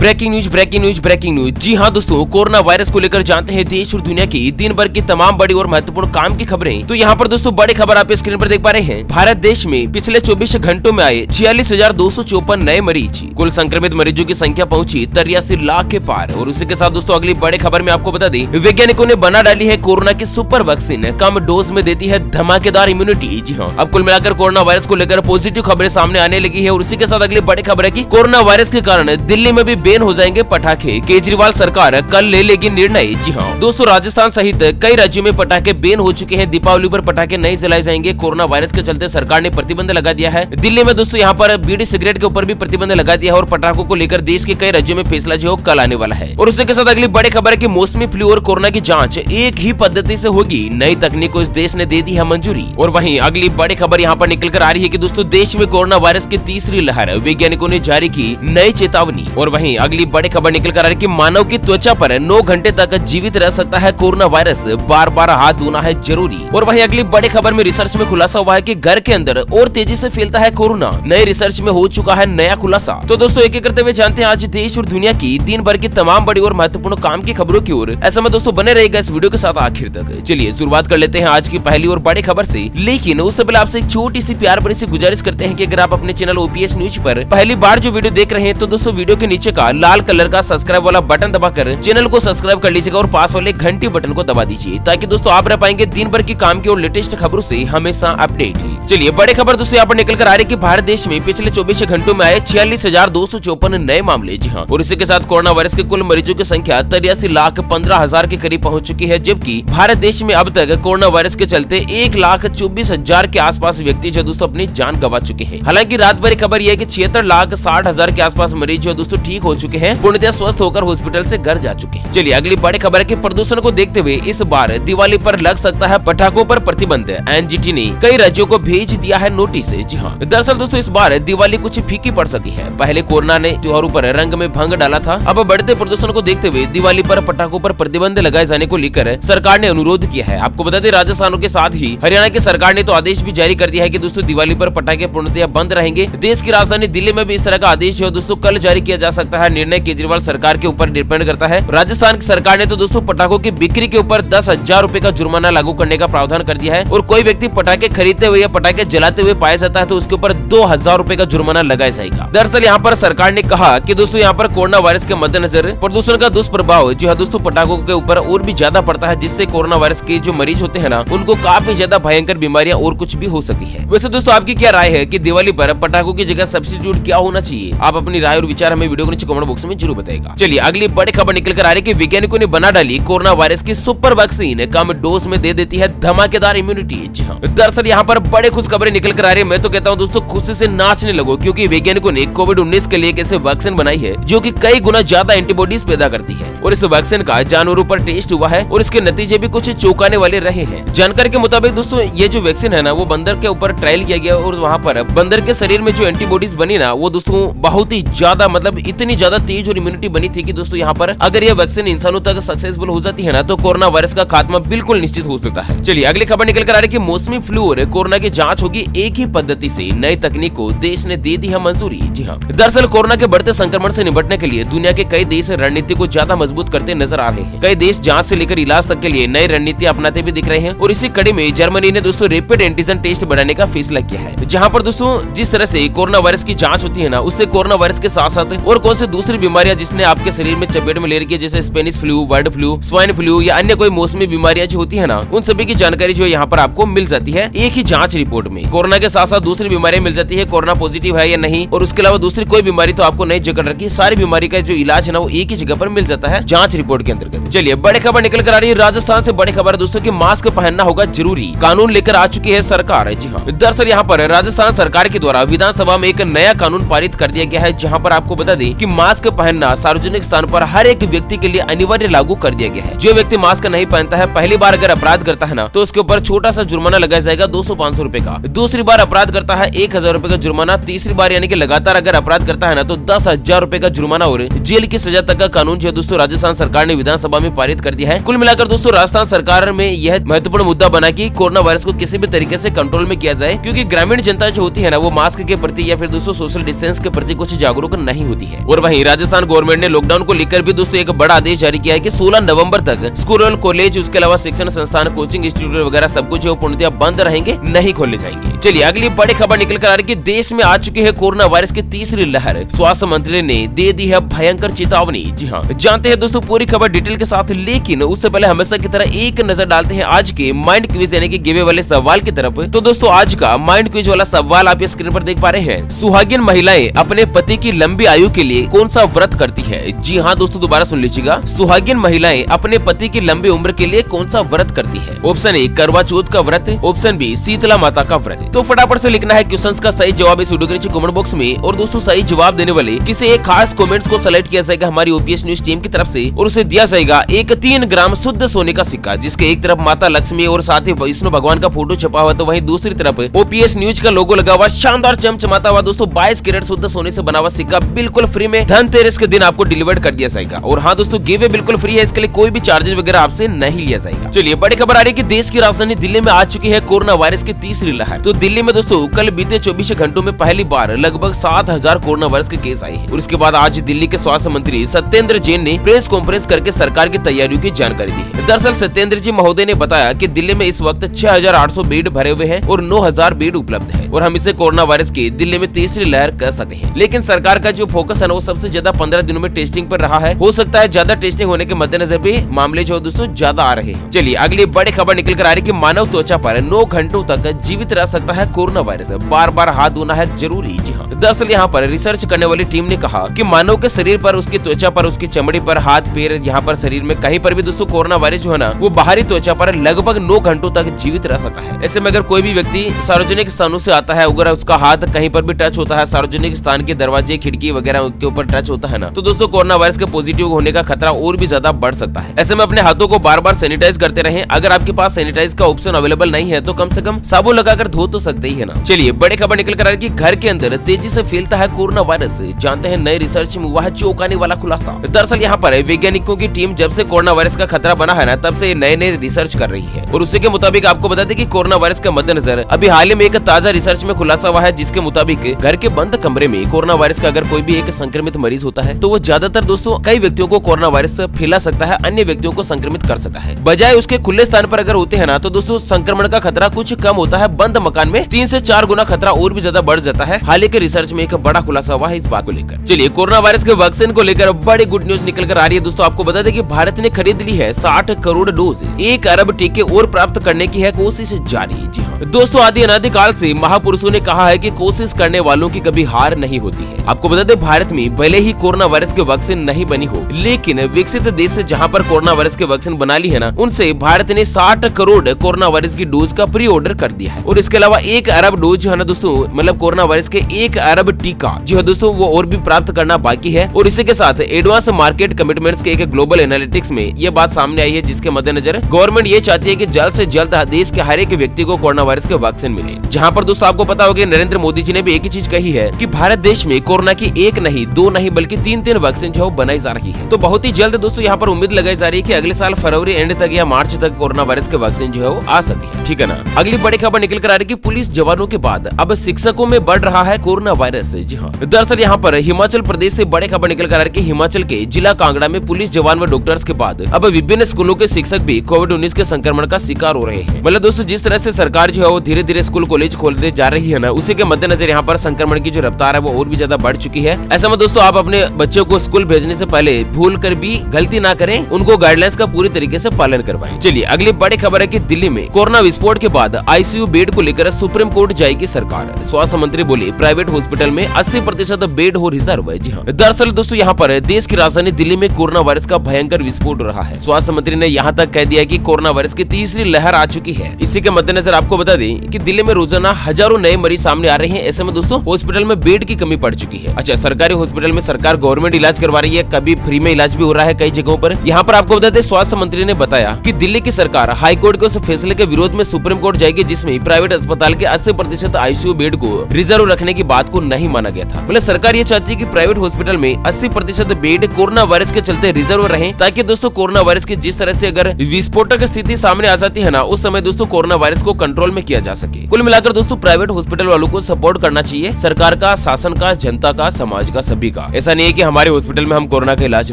Breaking news. जी हाँ दोस्तों, corona virus को लेकर जानते हैं देश और दुनिया की दिन भर की तमाम बड़ी और महत्वपूर्ण काम की खबरें। तो यहाँ पर दोस्तों बड़ी खबर आप स्क्रीन पर देख पा रहे हैं। भारत देश में पिछले 24 घंटों में आए 46,254 नए मरीज। कुल संक्रमित मरीजों की संख्या पहुंची 83 लाख के पार। और उसी के साथ दोस्तों अगली बड़ी खबर में आपको बता दें, वैज्ञानिकों ने बना डाली है कोरोना की सुपर वैक्सीन, कम डोज में देती है धमाकेदार इम्यूनिटी। जी हाँ, अब कुल मिलाकर कोरोना वायरस को लेकर पॉजिटिव खबरें सामने आने लगी है। और उसी के साथ अगली बड़ी खबर है कि कोरोना वायरस के कारण दिल्ली में भी बैन हो जाएंगे पटाखे, केजरीवाल सरकार कल ले लेगी निर्णय। जी हाँ दोस्तों, राजस्थान सहित कई राज्यों में पटाखे बैन हो चुके हैं। दीपावली पर पटाखे नहीं जलाए जाएंगे। कोरोना वायरस के चलते सरकार ने प्रतिबंध लगा दिया है। दिल्ली में दोस्तों यहाँ पर बीड़ी सिगरेट के ऊपर भी प्रतिबंध लगा दिया है। और पटाखों को लेकर देश के कई राज्यों में फैसला जो कल आने वाला है। और उसी के साथ अगली बड़ी खबर है कि मौसमी फ्लू और कोरोना की जांच एक ही पद्धति से होगी। नई तकनीक को इस देश ने दे दी है मंजूरी। और वहीं अगली बड़ी खबर यहाँ पर निकल कर आ रही है कि दोस्तों देश में कोरोना वायरस की तीसरी लहर, वैज्ञानिकों ने जारी की नई चेतावनी। और वहीं अगली बड़ी खबर निकल कर आ रही है कि मानव की त्वचा पर 9 घंटे तक जीवित रह सकता है कोरोना वायरस, बार बार हाथ धोना है जरूरी। और वहीं अगली बड़ी खबर में रिसर्च में खुलासा हुआ है कि घर के अंदर और तेजी से फैलता है कोरोना। नए रिसर्च में हो चुका है नया खुलासा। तो दोस्तों एक एक करते हुए जानते हैं आज देश और दुनिया की दिन भर की तमाम बड़ी और महत्वपूर्ण काम की खबरों की ओर। ऐसा में दोस्तों बने रहेगा इस वीडियो के साथ आखिर तक। चलिए शुरुआत कर लेते हैं आज की पहली और बड़ी खबर से। लेकिन उससे पहले आपसे एक छोटी सी प्यार भरी सी गुजारिश करते हैं कि अगर आप अपने चैनल ओपीएस न्यूज पर पहली बार जो वीडियो देख रहे हैं तो दोस्तों वीडियो के नीचे का लाल कलर का सब्सक्राइब वाला बटन दबाकर चैनल को सब्सक्राइब कर लीजिएगा और पास वाले घंटी बटन को दबा दीजिए, ताकि दोस्तों आप रह पाएंगे दिन भर की काम की और लेटेस्ट खबरों से हमेशा अपडेट। चलिए बड़ी खबर दोस्तों यहाँ पर निकल कर आ रही है कि भारत देश में पिछले 24 घंटों में आए 46,254 नए मामले। जी हाँ, और इसी के साथ कोरोना वायरस के कुल मरीजों की संख्या 83,15,000 के करीब पहुंच चुकी है। जबकि भारत देश में अब तक कोरोना वायरस के चलते 1,24,000 के आसपास व्यक्ति जो दोस्तों अपनी जान गंवा चुके हैं। हालांकि रात भरी खबर यह है कि 76,60,000 के आसपास मरीज जो दोस्तों ठीक हो चुके हैं, पूर्णतः स्वस्थ होकर हॉस्पिटल से घर जा चुके हैं। चलिए अगली बड़ी खबर है कि प्रदूषण को देखते हुए इस बार दिवाली पर लग सकता है पटाखों पर प्रतिबंध। एनजीटी ने कई राज्यों को भेज दिया है नोटिस। जी हाँ, दरअसल दोस्तों इस बार दिवाली कुछ फीकी पड़ सकती है। पहले कोरोना ने त्योहारों पर रंग में भंग डाला था। अब बढ़ते प्रदूषण को देखते हुए दिवाली पर पटाखों पर प्रतिबंध लगाए जाने को लेकर सरकार ने अनुरोध किया है। आपको बता दें राजस्थान के साथ ही हरियाणा की सरकार ने तो आदेश भी जारी कर दिया है कि दोस्तों दिवाली पर पटाखे पूर्णतः बंद रहेंगे। देश की राजधानी दिल्ली में भी इस तरह का आदेश जो दोस्तों कल जारी किया जा सकता है। निर्णय केजरीवाल सरकार के ऊपर डिपेंड करता है। राजस्थान की सरकार ने तो दोस्तों पटाखों की बिक्री के ऊपर 10,000 रुपए का जुर्माना लागू करने का प्रावधान कर दिया है। और कोई व्यक्ति पटाखे खरीदते हुए या पटाखे जलाते हुए पाया जाता है तो उसके ऊपर 2,000 रुपए का जुर्माना लगाया जाएगा। दरअसल यहाँ पर सरकार ने कहा कि दोस्तों यहाँ पर कोरोना वायरस के मद्देनजर प्रदूषण का दुष्प्रभाव जो है दोस्तों पटाखों के ऊपर और भी ज्यादा पड़ता है, जिससे कोरोना वायरस के जो मरीज होते हैं ना उनको काफी ज्यादा भयंकर बीमारियां और कुछ भी हो सकती है। वैसे दोस्तों आपकी क्या राय है कि दिवाली पर पटाखों की जगह सब्स्टिट्यूट क्या होना चाहिए? आप अपनी राय और विचार हमें वीडियो के नीचे कमेंट बॉक्स में जरूर बताएगा। चलिए अगली बड़ी खबर निकल कर आ रही है कि वैज्ञानिकों ने बना डाली कोरोना वायरस की सुपर वैक्सीन, कम डोज में दे देती है धमाकेदार इम्यूनिटी। जी हाँ, दरअसल यहाँ पर बड़े खुश खबरें निकल कर आ रही है। मैं तो कहता हूँ दोस्तों खुशी से नाचने लगो, क्योंकि वैज्ञानिकों ने कोविड-19 के लिए एक ऐसे वैक्सीन बनाई है जो कि कई गुना ज्यादा एंटीबॉडीज पैदा करती है। और इस वैक्सीन का जानवरों पर टेस्ट हुआ है और इसके नतीजे भी कुछ चौंकाने वाले रहे हैं। जानकारी के मुताबिक दोस्तों ये जो वैक्सीन है ना वो बंदर के ऊपर ट्रायल किया गया और वहाँ पर बंदर के शरीर में जो एंटीबॉडीज बनी ना वो दोस्तों बहुत ही ज्यादा मतलब इतनी ज्यादा तेज और इम्यूनिटी बनी थी कि दोस्तों यहाँ पर अगर ये वैक्सीन इंसानों तक सक्सेसफुल हो जाती है ना तो कोरोना वायरस का खात्मा बिल्कुल निश्चित हो सकता है। चलिए अगली खबर निकल कर आ रही है कि मौसमी फ्लू और कोरोना की जांच होगी एक ही पद्धति से। नई तकनीक को देश ने दे दी है मंजूरी। जी हाँ, दरअसल कोरोना के बढ़ते संक्रमण से निपटने के लिए दुनिया के कई देश रणनीति को ज्यादा मजबूत करते नजर आ रहे हैं। कई देश जांच से लेकर इलाज तक के लिए नई रणनीति अपनाते भी दिख रहे हैं। और इसी कड़ी में जर्मनी ने दोस्तों रैपिड एंटीजन टेस्ट बढ़ाने का फैसला किया है, जहाँ पर दोस्तों जिस तरह से कोरोना वायरस की जांच होती है ना उससे कोरोना वायरस के साथ साथ और कौन सी दूसरी बीमारियां जिसने आपके शरीर में चपेट में ले रखी है, जैसे Spanish flu, bird flu, swine flu या अन्य कोई मौसमी बीमारियां जो होती है ना उन सभी की जानकारी जो यहाँ पर आपको मिल जाती है एक ही जांच रिपोर्ट में। कोरोना के साथ साथ दूसरी बीमारियां मिल जाती है, कोरोना पॉजिटिव है या नहीं, और उसके अलावा दूसरी कोई बीमारी तो आपको नहीं जकड़ रखी। सारी बीमारी का जो इलाज है ना वो एक ही जगह पर मिल जाता है जांच रिपोर्ट के अंतर्गत। चलिए बड़ी खबर निकल कर आ रही है राजस्थान से। बड़ी खबर दोस्तों की मास्क पहनना होगा जरूरी, कानून लेकर आ चुकी है सरकार। जी हाँ, दरअसल यहाँ पर राजस्थान सरकार के द्वारा विधानसभा में एक नया कानून पारित कर दिया गया है, जहाँ पर आपको बता दें कि मास्क पहनना सार्वजनिक स्थान पर हर एक व्यक्ति के लिए अनिवार्य लागू कर दिया गया है। जो व्यक्ति मास्क नहीं पहनता है पहली बार अगर अपराध करता है ना तो उसके ऊपर छोटा सा जुर्माना लगाया जाएगा 200-500 रुपए का। दूसरी बार अपराध करता है 1,000 रुपए का जुर्माना। तीसरी बार यानी कि लगातार अगर अपराध करता है ना तो 10,000 रुपए का जुर्माना और जेल की सजा तक का कानून जो दोस्तों राजस्थान सरकार ने विधानसभा में पारित कर दिया है। कुल मिलाकर दोस्तों राजस्थान सरकार में यह महत्वपूर्ण मुद्दा बना कि कोरोना वायरस को किसी भी तरीके से कंट्रोल में किया जाए, क्योंकि ग्रामीण जनता जो होती है ना वो मास्क के प्रति या फिर दोस्तों सोशल डिस्टेंस के प्रति कुछ जागरूक नहीं होती है। और वहीं वहीं राजस्थान गवर्नमेंट ने लॉकडाउन को लेकर भी दोस्तों एक बड़ा आदेश जारी किया है कि 16 नवंबर तक स्कूल और कॉलेज, उसके अलावा शिक्षण संस्थान, कोचिंग इंस्टीट्यूट वगैरह सब कुछ पूर्णतः बंद रहेंगे, नहीं खोले जाएंगे। चलिए अगली बड़ी खबर निकल कर आ रही है कि देश में आ चुकी है कोरोना वायरस की तीसरी लहर। स्वास्थ्य मंत्री ने दे दी है भयंकर चेतावनी। जी हाँ, जानते हैं दोस्तों पूरी खबर डिटेल के साथ, लेकिन उससे पहले हमेशा की तरह एक नजर डालते हैं आज के माइंड क्विज यानी कि गिवे वाले सवाल की तरफ। तो दोस्तों आज का माइंड क्विज वाला सवाल आप स्क्रीन पर देख पा रहे हैं। सुहागिन महिलाएं अपने पति की लंबी आयु के लिए कौन सा व्रत करती है? जी हाँ दोस्तों, दोबारा सुन लीजिएगा। सुहागिन महिलाएं अपने पति की लंबी उम्र के लिए कौन सा व्रत करती है? ऑप्शन ए करवा चौथ का व्रत, ऑप्शन बी शीतला माता का व्रत। तो फटाफट से लिखना है क्वेश्चन का सही जवाब इस वीडियो के नीचे कमेंट बॉक्स में। और दोस्तों सही जवाब देने वाले किसी एक खास कमेंट्स को सेलेक्ट किया जाएगा हमारी ओपीएस न्यूज टीम की तरफ से, और उसे दिया जाएगा एक 3 ग्राम शुद्ध सोने का सिक्का, जिसके एक तरफ माता लक्ष्मी और साथ ही विष्णु भगवान का फोटो छपा हुआ, तो वहीं दूसरी तरफ ओपीएस न्यूज का लोगो लगा हुआ शानदार चमचमाता हुआ दोस्तों 22 कैरेट शुद्ध सोने से बना हुआ सिक्का बिल्कुल फ्री में धनतेरस के दिन आपको डिलीवर कर दिया जाएगा। और हाँ दोस्तों गिवे बिल्कुल फ्री है, इसके लिए कोई भी चार्जेस वगैरह आपसे नहीं लिया जाएगा। चलिए बड़ी खबर आ रही है कि देश की राजधानी दिल्ली में आ चुकी है कोरोना वायरस की तीसरी लहर। तो दिल्ली में दोस्तों कल बीते 24 घंटों में पहली बार लगभग 7000 कोरोना वायरस के केस आए हैं। और इसके बाद आज दिल्ली के स्वास्थ्य मंत्री सत्येंद्र जैन ने प्रेस कॉन्फ्रेंस करके सरकार की तैयारियों की जानकारी दी है। दरअसल सत्येंद्र जी महोदय ने बताया कि दिल्ली में इस वक्त 6800 बेड भरे हुए हैं और 9000 बेड उपलब्ध है, और हम इसे कोरोना वायरस की दिल्ली में तीसरी लहर कह सकते हैं। लेकिन सरकार का जो फोकस है वो सबसे ज्यादा 15 दिनों में टेस्टिंग पर रहा है। हो सकता है ज्यादा टेस्टिंग होने के मद्देनजर भी मामले जो दोस्तों ज्यादा आ रहे हैं। चलिए अगली बड़ी खबर निकल कर आ रही है कि मानव त्वचा पर 9 घंटों तक जीवित रह सकता है कोरोना वायरस, बार बार हाथ धोना है जरूरी। जी हाँ, दरअसल यहाँ पर रिसर्च करने वाली टीम ने कहा कि मानव के शरीर पर, उसकी त्वचा पर, उसकी चमड़ी पर, हाथ पैर, यहाँ पर शरीर में कहीं पर भी दोस्तों कोरोना वायरस जो है ना वो बाहरी त्वचा पर लगभग 9 घंटों तक जीवित रह सकता है। ऐसे में अगर कोई भी व्यक्ति सार्वजनिक स्थानों से आता है, अगर उसका हाथ कहीं पर भी टच होता है, सार्वजनिक स्थान के दरवाजे, खिड़की वगैरह के ऊपर टच होता है ना, तो दोस्तों कोरोना वायरस के पॉजिटिव होने का खतरा और भी ज्यादा बढ़ सकता है। ऐसे में अपने हाथों को बार बार सैनिटाइज करते रहें। अगर आपके पास सैनिटाइज का ऑप्शन अवेलेबल नहीं है तो कम से कम साबुन लगाकर धो तो सकते ही है ना। चलिए बड़ी खबर निकल कर आ रही है कि घर के अंदर तेजी से फैलता है कोरोना वायरस। जानते हैं नई रिसर्च में हुआ है चौंकाने वाला खुलासा। दरअसल यहाँ पर वैज्ञानिकों की टीम जब से कोरोना वायरस का खतरा बना है ना, तब से नए रिसर्च कर रही है। और उसी के मुताबिक आपको बता दें कि कोरोना वायरस के मद्देनजर अभी हाल ही में एक ताजा रिसर्च में खुलासा हुआ है, जिसके मुताबिक घर के बंद कमरे में कोरोना वायरस का अगर कोई भी एक संक्रमित मरीज होता है तो वो ज्यादातर दोस्तों कई व्यक्तियों को कोरोना वायरस फैला सकता है, अन्य व्यक्तियों को संक्रमित कर सकता है। बजाय उसके खुले स्थान पर अगर होते हैं ना, तो दोस्तों संक्रमण का खतरा कुछ कम होता है। बंद मकान में 3 से 4 गुना खतरा और भी ज्यादा बढ़ जाता है। हाल ही के रिसर्च में एक बड़ा खुलासा हुआ है इस बात को लेकर। चलिए कोरोना वायरस के वैक्सीन को लेकर बड़ी गुड न्यूज निकल कर आ रही है दोस्तों। आपको बता दें कि भारत ने खरीद ली है 60 करोड़ डोज, 1 अरब टीके और प्राप्त करने की है कोशिश जारी। जी हाँ दोस्तों, आदि अनादिकाल से महापुरुषों ने कहा है कि कोशिश करने वालों की कभी हार नहीं होती है। आपको बता दें भारत में भले ही कोरोना वायरस के वैक्सीन नहीं बनी हो, लेकिन विकसित देश से जहां पर कोरोना वायरस के वैक्सीन बना ली है ना, उनसे भारत ने 60 करोड़ कोरोना वायरस की डोज का प्री ऑर्डर कर दिया है। और इसके अलावा 1 अरब डोज जो है ना दोस्तों, मतलब कोरोना वायरस के 1 अरब टीका जो है दोस्तों वो और भी प्राप्त करना बाकी है। और इसी के साथ एडवांस मार्केट कमिटमेंट्स के एक ग्लोबल एनालिटिक्स में ये बात सामने आई है, जिसके मद्देनजर गवर्नमेंट ये चाहती है कि जल्द से जल्द देश के हर एक व्यक्ति को कोरोना वायरस के वैक्सीन मिले। जहां पर दोस्तों आपको पता होगा नरेंद्र मोदी जी ने भी एक ही चीज कही है कि भारत देश में कोरोना की 1 नहीं 2 नहीं बल्कि 3 वैक्सीन जो बनाई जा रही है। तो बहुत ही जल्द दोस्तों यहाँ पर उम्मीद लगाई जा रही है कि अगले साल फरवरी एंड तक या मार्च तक कोरोना वायरस के वैक्सीन जो है वो आ सकती है। ठीक है ना। अगली बड़ी खबर निकल कर आ रही है कि पुलिस जवानों के बाद अब शिक्षकों में बढ़ रहा है कोरोना वायरस। जी हाँ, दरअसल यहाँ पर हिमाचल प्रदेश से बड़ी खबर निकल कर आ रही है कि हिमाचल के जिला कांगड़ा में पुलिस जवान व डॉक्टर्स के बाद अब विभिन्न स्कूलों के शिक्षक भी कोविड-19 के संक्रमण का शिकार हो रहे हैं। मतलब दोस्तों जिस तरह से सरकार जो है वो धीरे धीरे स्कूल कॉलेज खोलने जा रही है ना, उसी के मद्देनजर यहाँ पर संक्रमण की जो रफ्तार है वो और भी ज्यादा बढ़ चुकी है। ऐसा में दोस्तों आप अपने बच्चों को स्कूल भेजने से पहले भूल कर भी गलती ना करें, उनको गाइडलाइंस का पूरी तरीके से पालन करवाएं। चलिए अगली बड़ी खबर है कि दिल्ली में कोरोना विस्फोट के बाद आईसीयू बेड को लेकर सुप्रीम कोर्ट जाएगी सरकार। स्वास्थ्य मंत्री बोले प्राइवेट हॉस्पिटल में 80% बेड हो रिजर्व है। जी हाँ, दरअसल दोस्तों यहाँ पर देश की राजधानी दिल्ली में कोरोना वायरस का भयंकर विस्फोट हो रहा है। स्वास्थ्य मंत्री ने यहाँ तक कह दिया कि कोरोना वायरस की तीसरी लहर आ चुकी है। इसी के मद्देनजर आपको बता दें कि दिल्ली में रोजाना हजारों नए मरीज सामने आ रहे हैं। ऐसे में दोस्तों हॉस्पिटल में बेड की कमी पड़ चुकी है। अच्छा, सरकारी हॉस्पिटल में सरकार गवर्नमेंट इलाज करवा रही है, कभी फ्री में इलाज भी हो रहा है कई जगहों पर। यहाँ पर आपको बता दें स्वास्थ्य मंत्री ने बताया कि दिल्ली की सरकार हाई कोर्ट के उस फैसले के विरोध में सुप्रीम कोर्ट जाएगी, जिसमें प्राइवेट अस्पताल के 80% आईसीयू बेड को रिजर्व रखने की बात को नहीं माना गया था। मतलब सरकार ये चाहती है कि प्राइवेट हॉस्पिटल में 80% बेड कोरोना वायरस के चलते रिजर्व रहे, ताकि दोस्तों कोरोना वायरस की जिस तरह से अगर विस्फोटक स्थिति सामने आ जाती है ना, उस समय दोस्तों कोरोना वायरस को कंट्रोल में किया जा सके। कुल मिलाकर दोस्तों प्राइवेट हॉस्पिटल वालों को सपोर्ट करना चाहिए, सरकार का, शासन का, जनता का, समाज का, सभी का। होगा। ऐसा नहीं है कि हमारे हॉस्पिटल में हम कोरोना का इलाज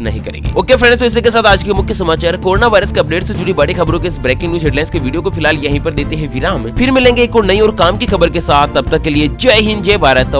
नहीं करेंगे। ओके फ्रेंड्स, तो इसी के साथ आज के मुख्य समाचार कोरोना वायरस के अपडेट से जुड़ी बड़ी खबरों के इस ब्रेकिंग न्यूज हेडलाइंस के वीडियो को फिलहाल यहीं पर देते हैं विराम। फिर मिलेंगे एक और नई और काम की खबर के साथ, तब तक के लिए जय हिंद, जय भारत।